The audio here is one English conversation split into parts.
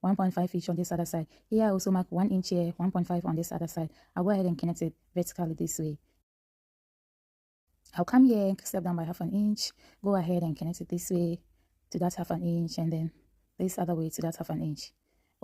1.5 each on this other side. Here I also mark 1 inch here, 1.5 on this other side. I'll go ahead and connect it vertically this way. I'll come here and step down by 1/2 inch, go ahead and connect it this way to that 1/2 inch, and then this other way to that 1/2 inch.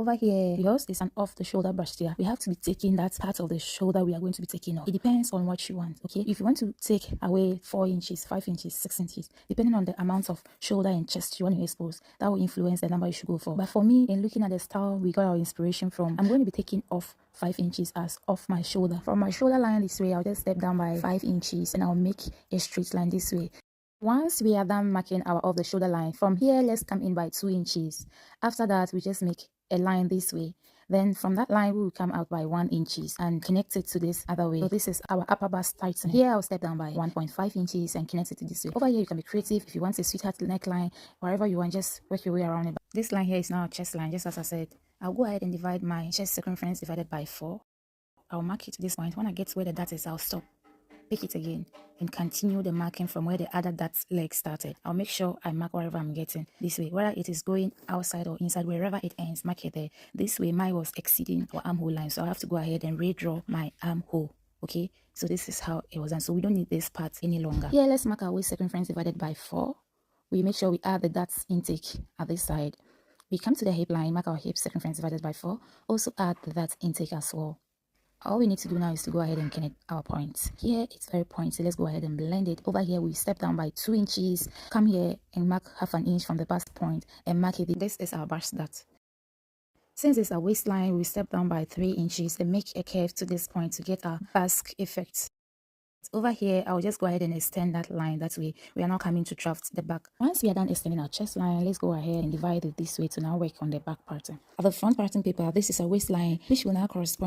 Over here, because it's an off the shoulder brush here, we have to be taking that part of the shoulder we are going to be taking off. It depends on what you want, okay? If you want to take away 4 inches, 5 inches, 6 inches, depending on the amount of shoulder and chest you want to expose, that will influence the number you should go for. But for me, in looking at the style we got our inspiration from, I'm going to be taking off 5 inches as off my shoulder. From my shoulder line this way, I'll just step down by 5 inches and I'll make a straight line this way. Once we are done marking our off the shoulder line, from here, let's come in by 2 inches. After that, we just make a line this way. Then from that line, we will come out by 1 inches and connect it to this other way. So this is our upper bust tighten. Here, I'll step down by 1.5 inches and connect it to this way. Over here, you can be creative. If you want a sweetheart neckline, wherever you want, just work your way around it. This line here is now a chest line, just as I said. I'll go ahead and divide my chest circumference divided by 4. I'll mark it to this point. When I get where the dot is, I'll stop. Pick it again and continue the marking from where the other dot leg started. I'll make sure I mark wherever I'm getting this way, whether it is going outside or inside, wherever it ends, mark it there. This way mine was exceeding our armhole line, so I have to go ahead and redraw my armhole. Okay, so this is how it was done. So we don't need this part any longer. Here, let's mark our waist circumference divided by 4. We make sure we add the dots intake at this side. We come to the hip line, mark our hip circumference divided by 4. Also add the dot intake as well. All we need to do now is to go ahead and connect our points. Here it's very pointy. Let's go ahead and blend it. Over here we step down by 2 inches. Come here and mark 1/2 inch from the bust point and mark it. This is our bust dot. Since it's a waistline, we step down by 3 inches and make a curve to this point to get our basque effect. Over here, I'll just go ahead and extend that line. That way, we are now coming to draft the back. Once we are done extending our chest line, let's go ahead and divide it this way to now work on the back pattern. At the front pattern paper, this is a waistline, which will now correspond